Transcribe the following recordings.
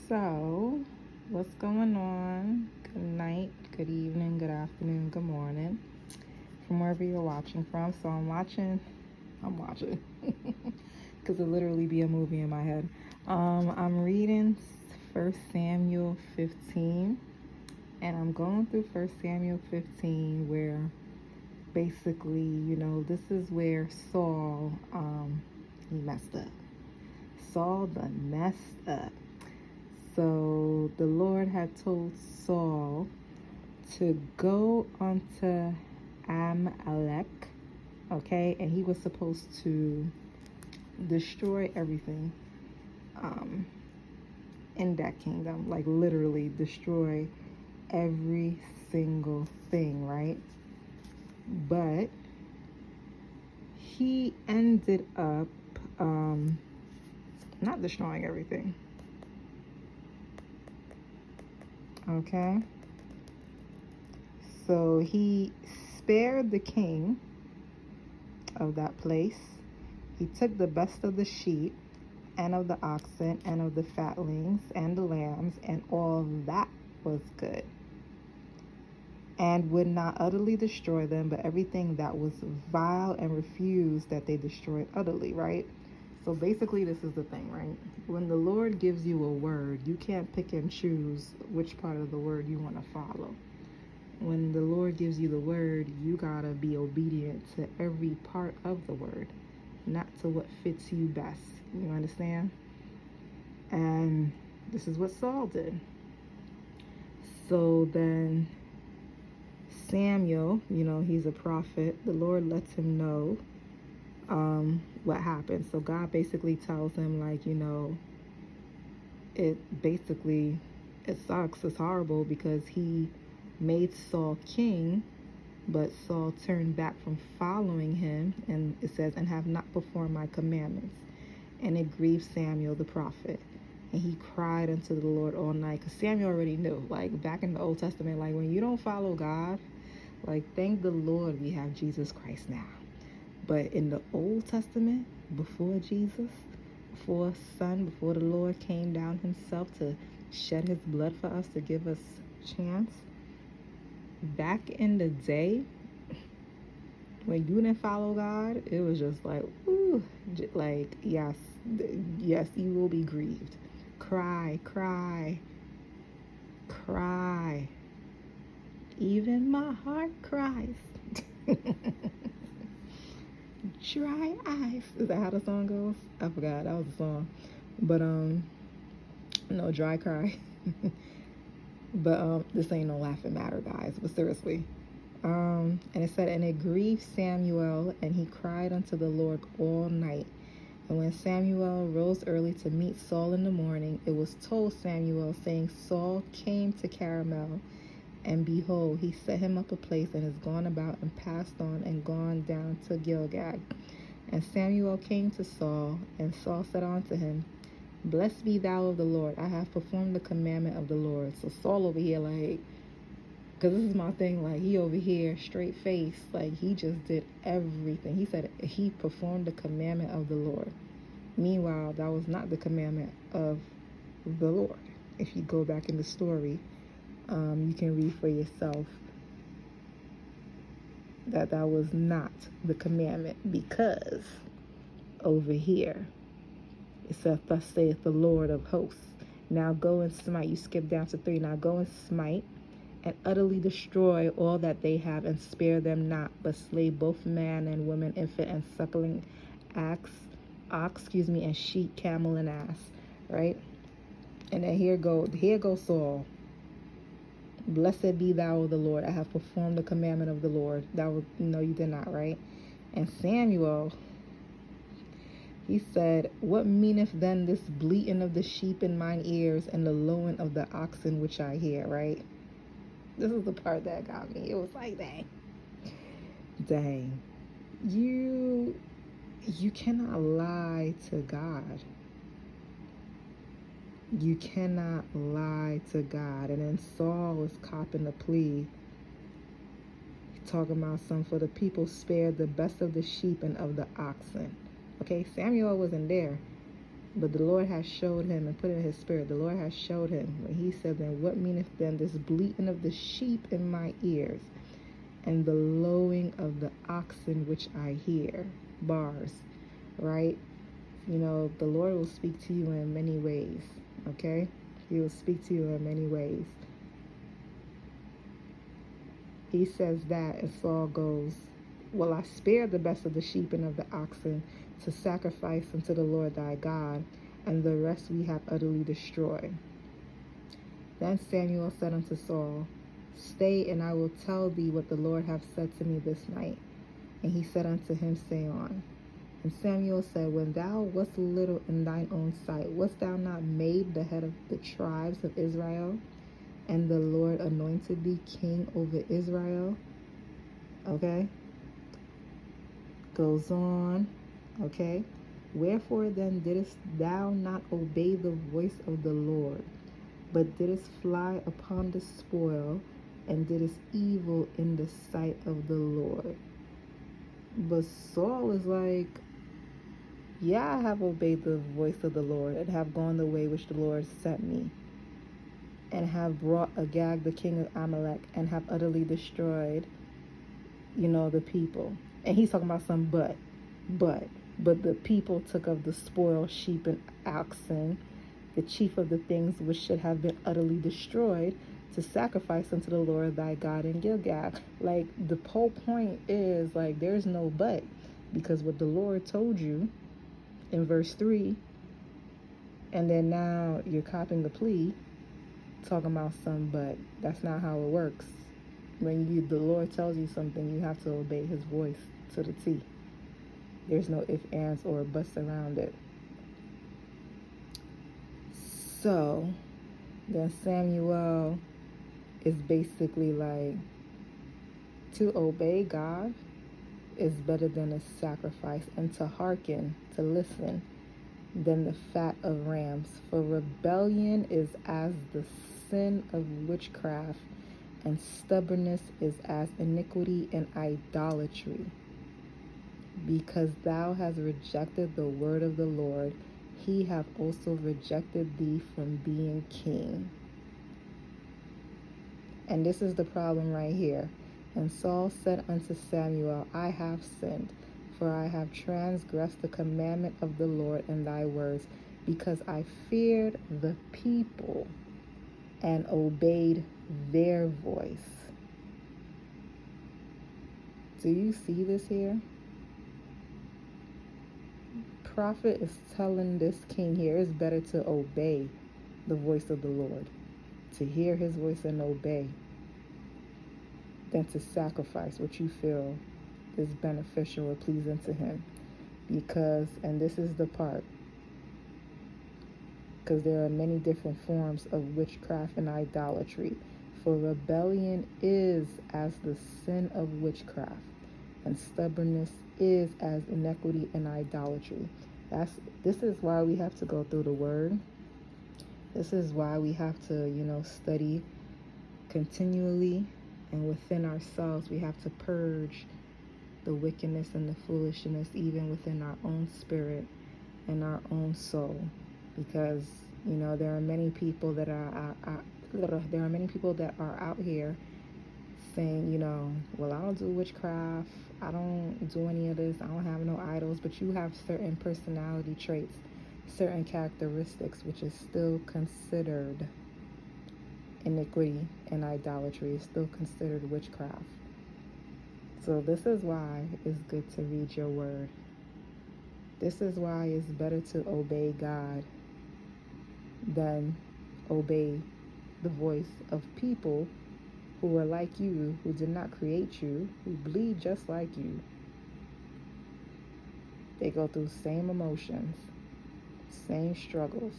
So, what's going on? Good night, good evening, good afternoon, good morning, from wherever you're watching from. So I'm watching, because it literally be a movie in my head. I'm reading 1 Samuel 15, and I'm going through 1 Samuel 15, where basically, this is where Saul, he messed up. Saul done messed up. So the Lord had told Saul to go unto Amalek, okay, and he was supposed to destroy everything in that kingdom, like literally destroy every single thing, right? But he ended up not destroying everything, okay? So he spared the king of that place. He took the best of the sheep and of the oxen and of the fatlings and the lambs, and all that was good, and would not utterly destroy them, but everything that was vile and refused that they destroyed utterly, right? So basically, this is the thing, right? When the Lord gives you a word, you can't pick and choose which part of the word you want to follow. When the Lord gives you the word, you gotta be obedient to every part of the word, not to what fits you best. You understand? And this is what Saul did. So then Samuel, he's a prophet. The Lord lets him know what happened. So God basically tells him, like, it sucks. It's horrible because he made Saul king, but Saul turned back from following him, and it says, and have not performed my commandments. And it grieved Samuel the prophet. And he cried unto the Lord all night. Because Samuel already knew, like back in the Old Testament, like when you don't follow God, like thank the Lord we have Jesus Christ now. But in the Old Testament, before Jesus, before the Lord came down himself to shed his blood for us to give us chance, back in the day, when you didn't follow God, it was just like, ooh, like, yes, you will be grieved. Cry, cry, cry. Even my heart cries. Dry eyes. Is that how the song goes? I forgot. That was the song. But, no, dry cry. But, this ain't no laughing matter, guys. But seriously. And it said, and it grieved Samuel, and he cried unto the Lord all night. And when Samuel rose early to meet Saul in the morning, it was told Samuel, saying, Saul came to Carmel, and behold, he set him up a place, and is gone about, and passed on, and gone down to Gilgal. And Samuel came to Saul, and Saul said unto him, Blessed be thou of the Lord, I have performed the commandment of the Lord. So Saul over here, like, because this is my thing, like, he over here, straight face, like, he just did everything. He said he performed the commandment of the Lord. Meanwhile, that was not the commandment of the Lord. If you go back in the story, you can read for yourself that was not the commandment, because over here, it says, Thus saith the Lord of hosts, now go and smite. You skip down to 3. Now go and smite, and utterly destroy all that they have, and spare them not, but slay both man and woman, infant and suckling, ox, and sheep, camel, and ass, right? And then here goes Saul. Blessed be thou of the Lord, I have performed the commandment of the Lord. That was, no, you did not, right? And Samuel, he said, What meaneth then this bleating of the sheep in mine ears, and the lowing of the oxen which I hear, right? This is the part that got me. It was like, dang. You cannot lie to God. You cannot lie to God. And then Saul was copping the plea, talking about some, for the people spared the best of the sheep and of the oxen. Okay, Samuel wasn't there. But the Lord has showed him and put in his spirit. The Lord has showed him when he said, then what meaneth then this bleating of the sheep in my ears, and the lowing of the oxen which I hear? Bars, right? You know, the Lord will speak to you in many ways, okay? He will speak to you in many ways. He says that, and Saul goes, well, I spared the best of the sheep and of the oxen to sacrifice unto the Lord thy God, and the rest we have utterly destroyed. Then Samuel said unto Saul, stay, and I will tell thee what the Lord hath said to me this night. And he said unto him, say on. And Samuel said, when thou wast little in thine own sight, wast thou not made the head of the tribes of Israel? And the Lord anointed thee king over Israel. Okay? Goes on. Okay? Wherefore then didst thou not obey the voice of the Lord, but didst fly upon the spoil, and didst evil in the sight of the Lord? But Saul is like, yeah, I have obeyed the voice of the Lord, and have gone the way which the Lord sent me, and have brought Agag the king of Amalek, and have utterly destroyed, the people. And he's talking about some but the people took of the spoil sheep and oxen, the chief of the things which should have been utterly destroyed, to sacrifice unto the Lord thy God in Gilgal. Like, the whole point is, like, there's no but, because what the Lord told you in verse 3, and then now you're copying the plea, talking about some but. That's not how it works. When the Lord tells you something, you have to obey his voice to the T. There's no ifs, ands, or buts around it. So then Samuel is basically like, to obey God is better than a sacrifice, and to hearken, to listen, than the fat of rams. For rebellion is as the sin of witchcraft, and stubbornness is as iniquity and idolatry. Because thou hast rejected the word of the Lord, he hath also rejected thee from being king. And this is the problem right here. And Saul said unto Samuel, I have sinned, for I have transgressed the commandment of the Lord in thy words, because I feared the people and obeyed their voice. Do you see this here? Prophet is telling this king here, it's better to obey the voice of the Lord, to hear his voice and obey, than to sacrifice what you feel is beneficial or pleasing to him. Because, and this is the part, because there are many different forms of witchcraft and idolatry. For rebellion is as the sin of witchcraft, and stubbornness is as iniquity and idolatry. This is why we have to go through the word. This is why we have to, study continually, and within ourselves we have to purge the wickedness and the foolishness even within our own spirit and our own soul. Because, there are many people that are out here saying, well, I don't do witchcraft, I don't do any of this, I don't have no idols, but you have certain personality traits, certain characteristics, which is still considered iniquity and idolatry, is still considered witchcraft. So this is why it's good to read your word. This is why it's better to obey God than obey the voice of people who are like you, who did not create you, who bleed just like you. They go through same emotions, same struggles.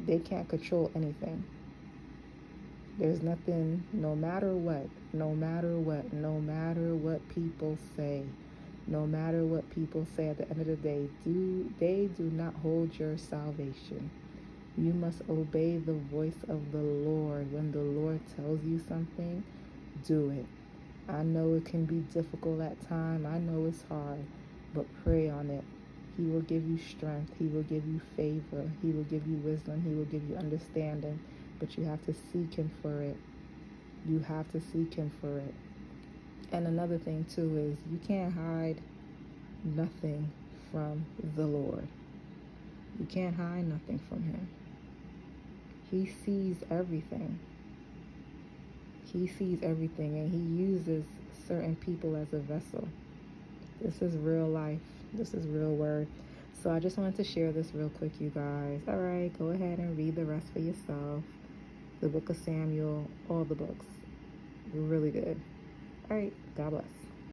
They can't control anything. There's nothing, no matter what people say, at the end of the day, they do not hold your salvation. You must obey the voice of the Lord. When the Lord tells you something, do it. I know it can be difficult at times. I know it's hard, but pray on it. He will give you strength. He will give you favor. He will give you wisdom. He will give you understanding. But you have to seek him for it. You have to seek him for it. And another thing too is you can't hide nothing from the Lord. You can't hide nothing from him. He sees everything. He sees everything, and he uses certain people as a vessel. This is real life. This is real word. So I just wanted to share this real quick, you guys. All right, go ahead and read the rest for yourself. The book of Samuel, all the books. Really good. All right, God bless.